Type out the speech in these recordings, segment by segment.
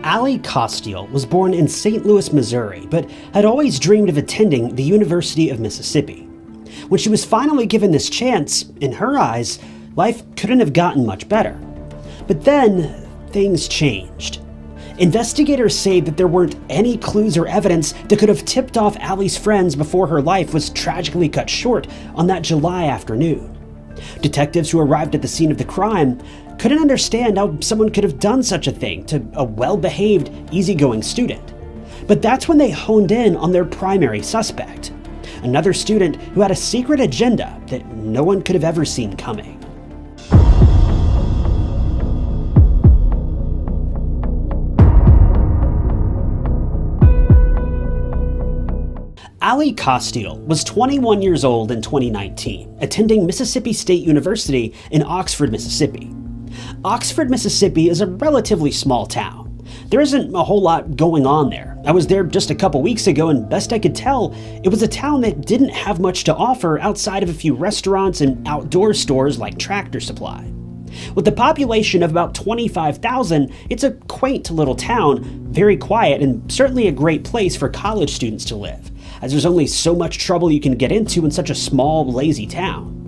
Allie Kostial was born in St. Louis, Missouri, but had always dreamed of attending the University of Mississippi. When she was finally given this chance, in her eyes, life couldn't have gotten much better. But then, things changed. Investigators say that there weren't any clues or evidence that could have tipped off Allie's friends before her life was tragically cut short on that July afternoon. Detectives who arrived at the scene of the crime couldn't understand how someone could have done such a thing to a well-behaved, easygoing student. But that's when they honed in on their primary suspect, another student who had a secret agenda that no one could have ever seen coming. Allie Kostial was 21 years old in 2019, attending Mississippi State University in Oxford, Mississippi. Oxford, Mississippi is a relatively small town. There isn't a whole lot going on there. I was there just a couple weeks ago, and best I could tell, it was a town that didn't have much to offer outside of a few restaurants and outdoor stores like Tractor Supply. With a population of about 25,000, it's a quaint little town, very quiet, and certainly a great place for college students to live, as there's only so much trouble you can get into in such a small, lazy town.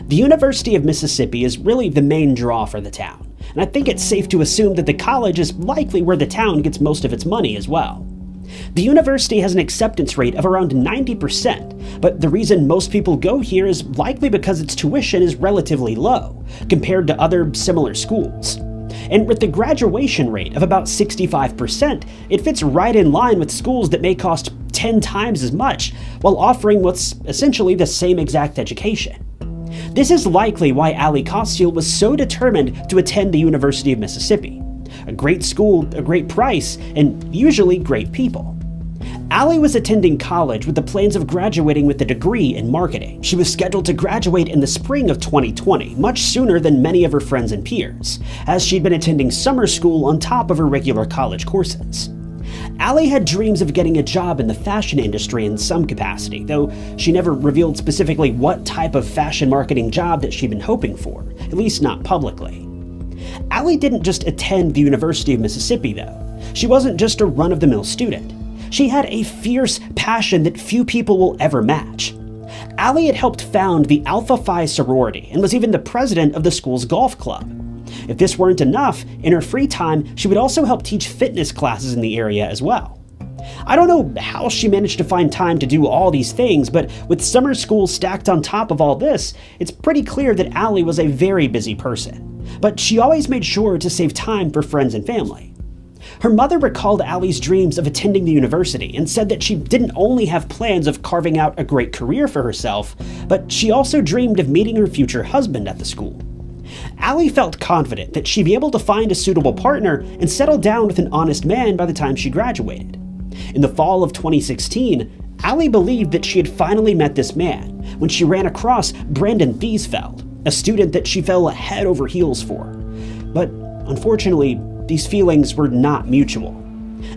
The University of Mississippi is really the main draw for the town, and I think it's safe to assume that the college is likely where the town gets most of its money as well. The university has an acceptance rate of around 90%, but the reason most people go here is likely because its tuition is relatively low, compared to other similar schools. And with the graduation rate of about 65%, it fits right in line with schools that may cost 10 times as much, while offering what's essentially the same exact education. This is likely why Allie Kostial was so determined to attend the University of Mississippi. A great school, a great price, and usually great people. Allie was attending college with the plans of graduating with a degree in marketing. She was scheduled to graduate in the spring of 2020, much sooner than many of her friends and peers, as she'd been attending summer school on top of her regular college courses. Allie had dreams of getting a job in the fashion industry in some capacity, though she never revealed specifically what type of fashion marketing job that she'd been hoping for, at least not publicly. Allie didn't just attend the University of Mississippi, though. She wasn't just a run-of-the-mill student. She had a fierce passion that few people will ever match. Allie had helped found the Alpha Phi sorority and was even the president of the school's golf club. If this weren't enough, in her free time, she would also help teach fitness classes in the area as well. I don't know how she managed to find time to do all these things, but with summer school stacked on top of all this, it's pretty clear that Allie was a very busy person. But she always made sure to save time for friends and family. Her mother recalled Allie's dreams of attending the university and said that she didn't only have plans of carving out a great career for herself, but she also dreamed of meeting her future husband at the school. Allie felt confident that she'd be able to find a suitable partner and settle down with an honest man by the time she graduated. In the fall of 2016, Allie believed that she had finally met this man when she ran across Brandon Thiesfeld, a student that she fell head over heels for. But unfortunately, these feelings were not mutual.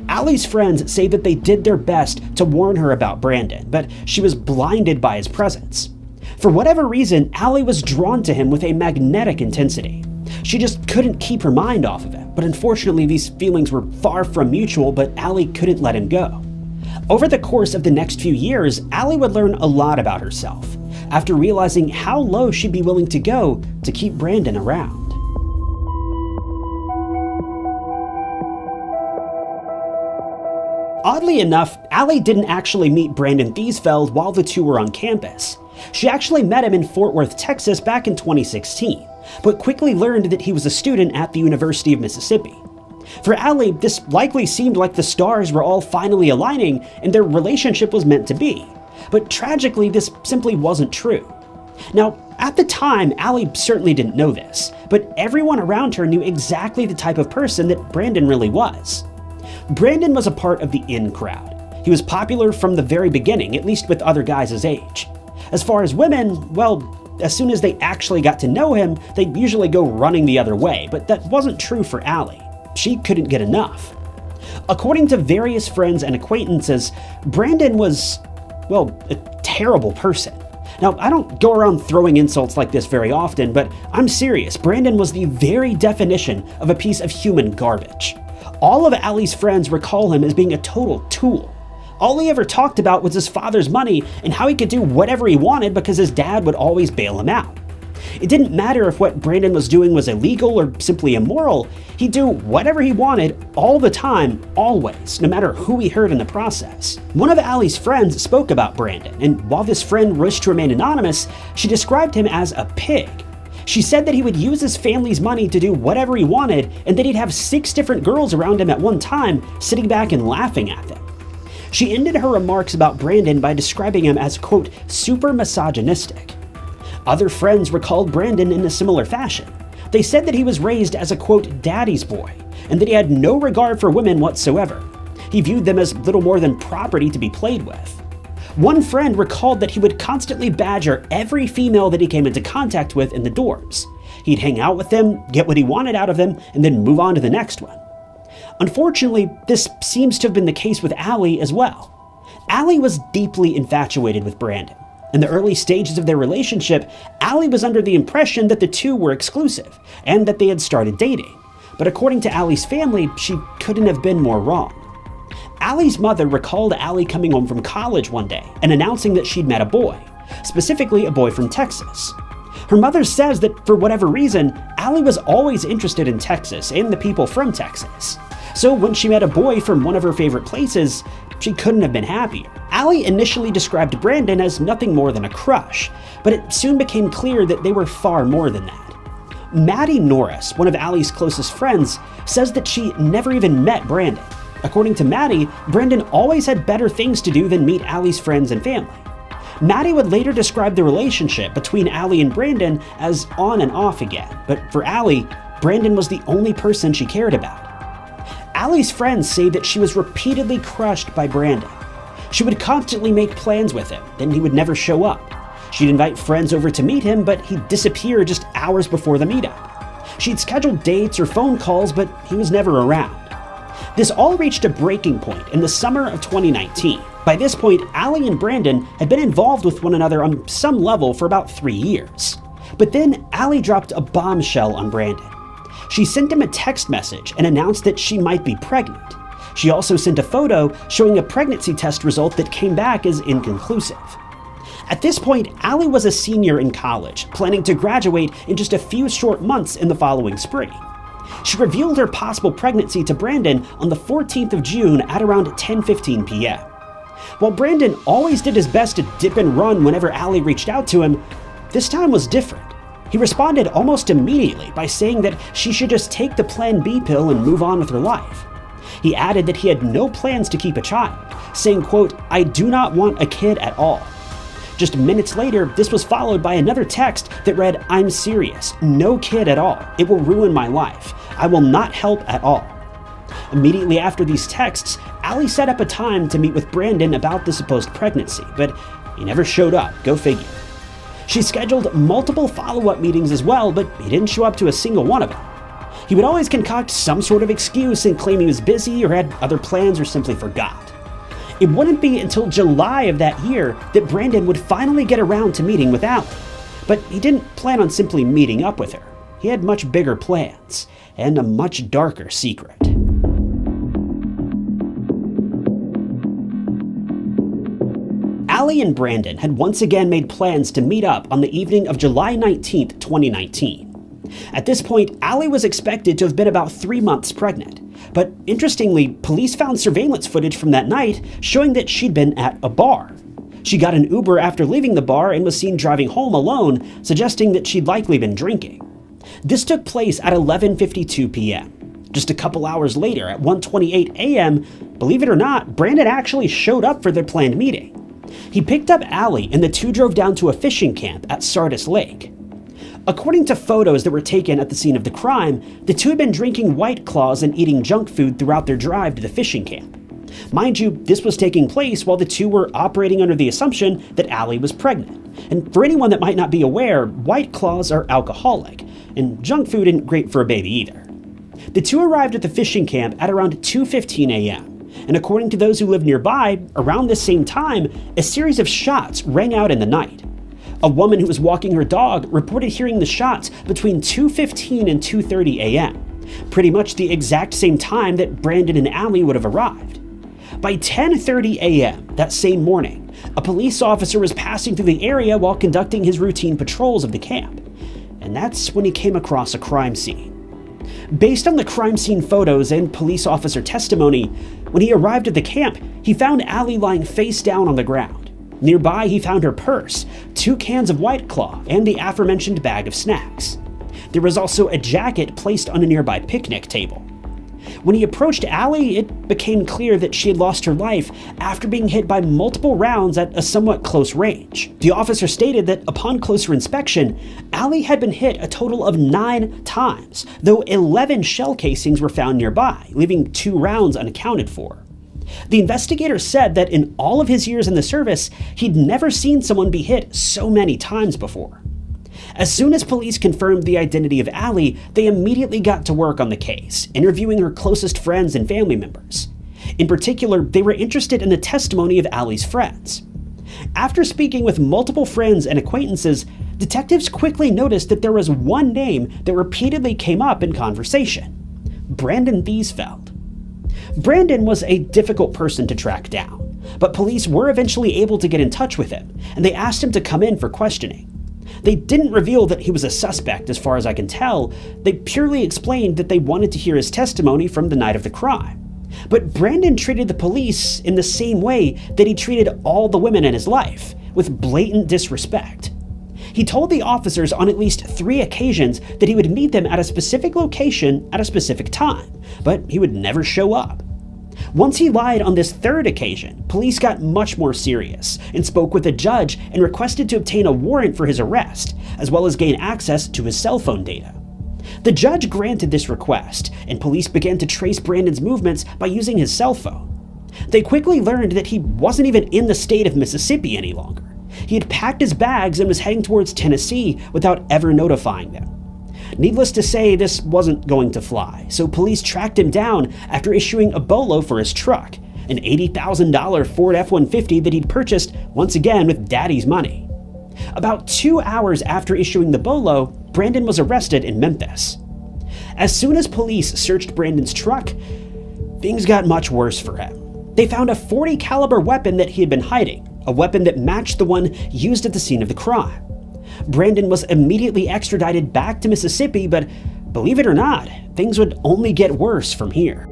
Allie's friends say that they did their best to warn her about Brandon, but she was blinded by his presence. For whatever reason, Allie was drawn to him with a magnetic intensity. She just couldn't keep her mind off of him, but unfortunately these feelings were far from mutual, but Allie couldn't let him go. Over the course of the next few years, Allie would learn a lot about herself, after realizing how low she'd be willing to go to keep Brandon around. Oddly enough, Allie didn't actually meet Brandon Thiesfeld while the two were on campus. She actually met him in Fort Worth, Texas back in 2016, but quickly learned that he was a student at the University of Mississippi. For Allie, this likely seemed like the stars were all finally aligning and their relationship was meant to be. But tragically, this simply wasn't true. Now, at the time, Allie certainly didn't know this, but everyone around her knew exactly the type of person that Brandon really was. Brandon was a part of the in crowd. He was popular from the very beginning, at least with other guys his age. As far as women, well, as soon as they actually got to know him, they'd usually go running the other way, but that wasn't true for Allie. She couldn't get enough. According to various friends and acquaintances, Brandon was, well, a terrible person. Now, I don't go around throwing insults like this very often, but I'm serious. Brandon was the very definition of a piece of human garbage. All of Allie's friends recall him as being a total tool. All he ever talked about was his father's money and how he could do whatever he wanted because his dad would always bail him out. It didn't matter if what Brandon was doing was illegal or simply immoral, he'd do whatever he wanted all the time, always, no matter who he hurt in the process. One of Allie's friends spoke about Brandon, and while this friend wished to remain anonymous, she described him as a pig. She said that he would use his family's money to do whatever he wanted, and that he'd have 6 different girls around him at one time, sitting back and laughing at them. She ended her remarks about Brandon by describing him as, quote, super misogynistic. Other friends recalled Brandon in a similar fashion. They said that he was raised as a, quote, daddy's boy, and that he had no regard for women whatsoever. He viewed them as little more than property to be played with. One friend recalled that he would constantly badger every female that he came into contact with in the dorms. He'd hang out with them, get what he wanted out of them, and then move on to the next one. Unfortunately, this seems to have been the case with Allie as well. Allie was deeply infatuated with Brandon. In the early stages of their relationship, Allie was under the impression that the two were exclusive, and that they had started dating. But according to Allie's family, she couldn't have been more wrong. Allie's mother recalled Allie coming home from college one day and announcing that she'd met a boy, specifically a boy from Texas. Her mother says that for whatever reason, Allie was always interested in Texas and the people from Texas. So when she met a boy from one of her favorite places, she couldn't have been happier. Allie initially described Brandon as nothing more than a crush, but it soon became clear that they were far more than that. Maddie Norris, one of Allie's closest friends, says that she never even met Brandon. According to Maddie, Brandon always had better things to do than meet Allie's friends and family. Maddie would later describe the relationship between Allie and Brandon as on and off again, but for Allie, Brandon was the only person she cared about. Allie's friends say that she was repeatedly crushed by Brandon. She would constantly make plans with him, then he would never show up. She'd invite friends over to meet him, but he'd disappear just hours before the meetup. She'd scheduled dates or phone calls, but he was never around. This all reached a breaking point in the summer of 2019. By this point, Allie and Brandon had been involved with one another on some level for about 3 years. But then Allie dropped a bombshell on Brandon. She sent him a text message and announced that she might be pregnant. She also sent a photo showing a pregnancy test result that came back as inconclusive. At this point, Allie was a senior in college, planning to graduate in just a few short months in the following spring. She revealed her possible pregnancy to Brandon on the 14th of June at around 10:15 p.m. While Brandon always did his best to dip and run whenever Allie reached out to him, this time was different. He responded almost immediately by saying that she should just take the Plan B pill and move on with her life. He added that he had no plans to keep a child, saying, quote, "I do not want a kid at all." Just minutes later, this was followed by another text that read, "I'm serious, no kid at all. It will ruin my life. I will not help at all." Immediately after these texts, Allie set up a time to meet with Brandon about the supposed pregnancy, but he never showed up, go figure. She scheduled multiple follow-up meetings as well, but he didn't show up to a single one of them. He would always concoct some sort of excuse and claim he was busy or had other plans or simply forgot. It wouldn't be until July of that year that Brandon would finally get around to meeting with Allie. But he didn't plan on simply meeting up with her. He had much bigger plans, and a much darker secret. Allie and Brandon had once again made plans to meet up on the evening of July 19th, 2019. At this point, Allie was expected to have been about 3 months pregnant. But interestingly, police found surveillance footage from that night showing that she'd been at a bar. She got an Uber after leaving the bar and was seen driving home alone, suggesting that she'd likely been drinking. This took place at 11:52 p.m. Just a couple hours later, at 1:28 a.m., believe it or not, Brandon actually showed up for their planned meeting. He picked up Allie and the two drove down to a fishing camp at Sardis Lake. According to photos that were taken at the scene of the crime, the two had been drinking White Claws and eating junk food throughout their drive to the fishing camp. Mind you, this was taking place while the two were operating under the assumption that Allie was pregnant. And for anyone that might not be aware, White Claws are alcoholic, and junk food isn't great for a baby either. The two arrived at the fishing camp at around 2:15 a.m. And according to those who lived nearby, around this same time, a series of shots rang out in the night. A woman who was walking her dog reported hearing the shots between 2:15 and 2:30 a.m., pretty much the exact same time that Brandon and Allie would have arrived. By 10:30 a.m. that same morning, a police officer was passing through the area while conducting his routine patrols of the camp, and that's when he came across a crime scene. Based on the crime scene photos and police officer testimony, when he arrived at the camp, he found Allie lying face down on the ground. Nearby, he found her purse, 2 cans of White Claw, and the aforementioned bag of snacks. There was also a jacket placed on a nearby picnic table. When he approached Allie, it became clear that she had lost her life after being hit by multiple rounds at a somewhat close range. The officer stated that upon closer inspection, Allie had been hit a total of 9 times, though 11 shell casings were found nearby, leaving 2 rounds unaccounted for. The investigator said that in all of his years in the service, he'd never seen someone be hit so many times before. As soon as police confirmed the identity of Allie, they immediately got to work on the case, interviewing her closest friends and family members. In particular, they were interested in the testimony of Allie's friends. After speaking with multiple friends and acquaintances, detectives quickly noticed that there was one name that repeatedly came up in conversation: Brandon Thiesfeld. Brandon was a difficult person to track down, but police were eventually able to get in touch with him, and they asked him to come in for questioning. They didn't reveal that he was a suspect as far as I can tell. They purely explained that they wanted to hear his testimony from the night of the crime. But Brandon treated the police in the same way that he treated all the women in his life, with blatant disrespect. He told the officers on at least 3 occasions that he would meet them at a specific location at a specific time, but he would never show up. Once he lied on this 3rd occasion, police got much more serious and spoke with a judge and requested to obtain a warrant for his arrest, as well as gain access to his cell phone data. The judge granted this request, and police began to trace Brandon's movements by using his cell phone. They quickly learned that he wasn't even in the state of Mississippi any longer. He had packed his bags and was heading towards Tennessee without ever notifying them. Needless to say, this wasn't going to fly, so police tracked him down after issuing a bolo for his truck, an $80,000 Ford F-150 that he'd purchased once again with daddy's money. About 2 hours after issuing the bolo, Brandon was arrested in Memphis. As soon as police searched Brandon's truck, things got much worse for him. They found a .40 caliber weapon that he had been hiding, a weapon that matched the one used at the scene of the crime. Brandon was immediately extradited back to Mississippi, but believe it or not, things would only get worse from here.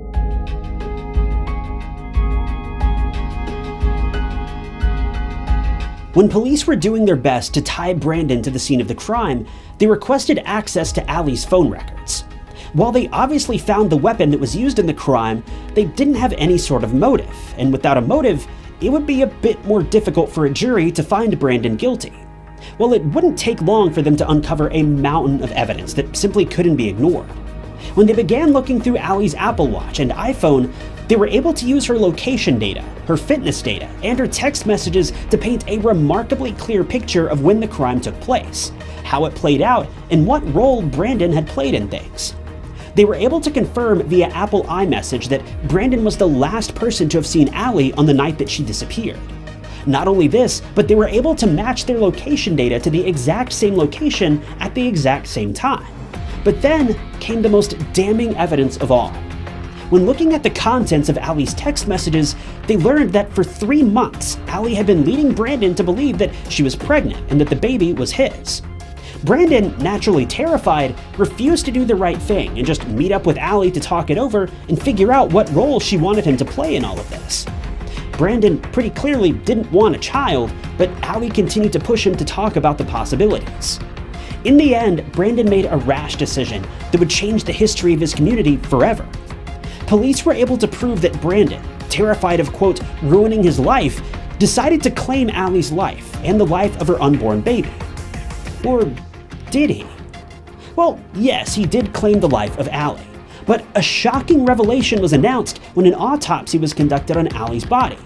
When police were doing their best to tie Brandon to the scene of the crime, they requested access to Allie's phone records. While they obviously found the weapon that was used in the crime, they didn't have any sort of motive, and without a motive, it would be a bit more difficult for a jury to find Brandon guilty. Well, it wouldn't take long for them to uncover a mountain of evidence that simply couldn't be ignored. When they began looking through Allie's Apple Watch and iPhone, they were able to use her location data, her fitness data, and her text messages to paint a remarkably clear picture of when the crime took place, how it played out, and what role Brandon had played in things. They were able to confirm via Apple iMessage that Brandon was the last person to have seen Allie on the night that she disappeared. Not only this, but they were able to match their location data to the exact same location at the exact same time. But then came the most damning evidence of all. When looking at the contents of Allie's text messages, they learned that for 3 months, Allie had been leading Brandon to believe that she was pregnant and that the baby was his. Brandon, naturally terrified, refused to do the right thing and just meet up with Allie to talk it over and figure out what role she wanted him to play in all of this. Brandon pretty clearly didn't want a child, but Allie continued to push him to talk about the possibilities. In the end, Brandon made a rash decision that would change the history of his community forever. Police were able to prove that Brandon, terrified of, quote, ruining his life, decided to claim Allie's life and the life of her unborn baby. Or did he? Well, yes, he did claim the life of Allie, but a shocking revelation was announced when an autopsy was conducted on Allie's body.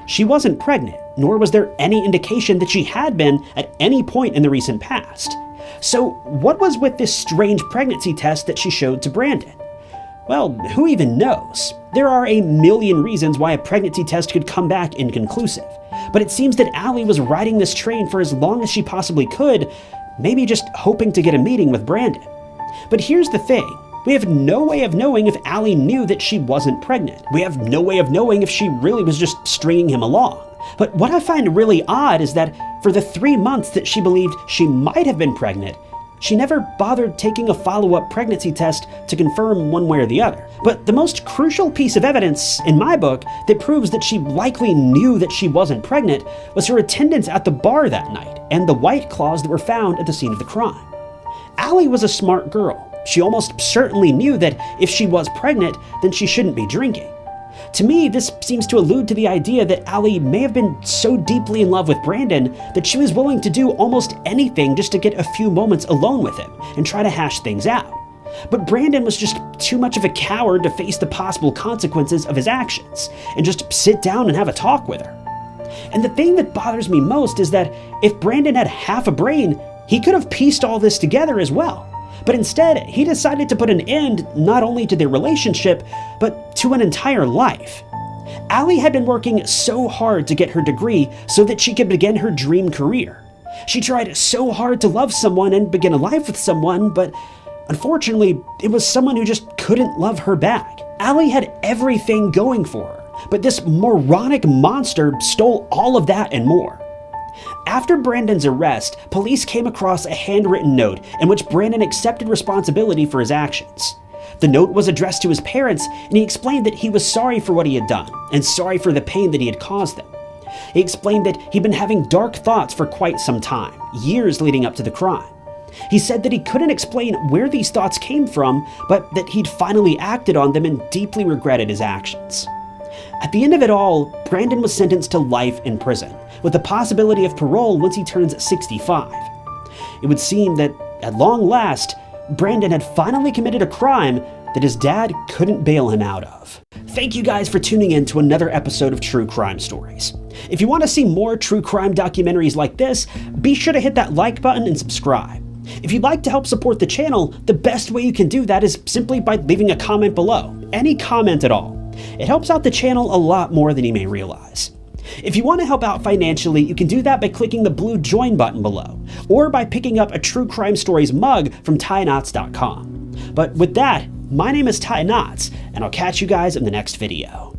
She wasn't pregnant, nor was there any indication that she had been at any point in the recent past. So what was with this strange pregnancy test that she showed to Brandon? Well, who even knows? There are a million reasons why a pregnancy test could come back inconclusive, but it seems that Allie was riding this train for as long as she possibly could, maybe just hoping to get a meeting with Brandon. But here's the thing, We have no way of knowing if Allie knew that she wasn't pregnant. We have no way of knowing if she really was just stringing him along. But what I find really odd is that for the 3 months that she believed she might have been pregnant, she never bothered taking a follow-up pregnancy test to confirm one way or the other. But the most crucial piece of evidence in my book that proves that she likely knew that she wasn't pregnant was her attendance at the bar that night and the White Claws that were found at the scene of the crime. Allie was a smart girl. She almost certainly knew that if she was pregnant, then she shouldn't be drinking. To me, this seems to allude to the idea that Allie may have been so deeply in love with Brandon that she was willing to do almost anything just to get a few moments alone with him and try to hash things out. But Brandon was just too much of a coward to face the possible consequences of his actions and just sit down and have a talk with her. And the thing that bothers me most is that if Brandon had half a brain, he could have pieced all this together as well. But instead, he decided to put an end not only to their relationship, but to an entire life. Allie had been working so hard to get her degree so that she could begin her dream career. She tried so hard to love someone and begin a life with someone, but unfortunately, it was someone who just couldn't love her back. Allie had everything going for her, but this moronic monster stole all of that and more. After Brandon's arrest, police came across a handwritten note in which Brandon accepted responsibility for his actions. The note was addressed to his parents, and he explained that he was sorry for what he had done and sorry for the pain that he had caused them. He explained that he'd been having dark thoughts for quite some time, years leading up to the crime. He said that he couldn't explain where these thoughts came from, but that he'd finally acted on them and deeply regretted his actions. At the end of it all, Brandon was sentenced to life in prison, with the possibility of parole once he turns 65. It would seem that, at long last, Brandon had finally committed a crime that his dad couldn't bail him out of. Thank you guys for tuning in to another episode of True Crime Stories. If you want to see more true crime documentaries like this, be sure to hit that like button and subscribe. If you'd like to help support the channel, the best way you can do that is simply by leaving a comment below. Any comment at all. It helps out the channel a lot more than you may realize. If you want to help out financially, you can do that by clicking the blue join button below, or by picking up a True Crime Stories mug from TyKnots.com. But with that, my name is Ty Knots, and I'll catch you guys in the next video.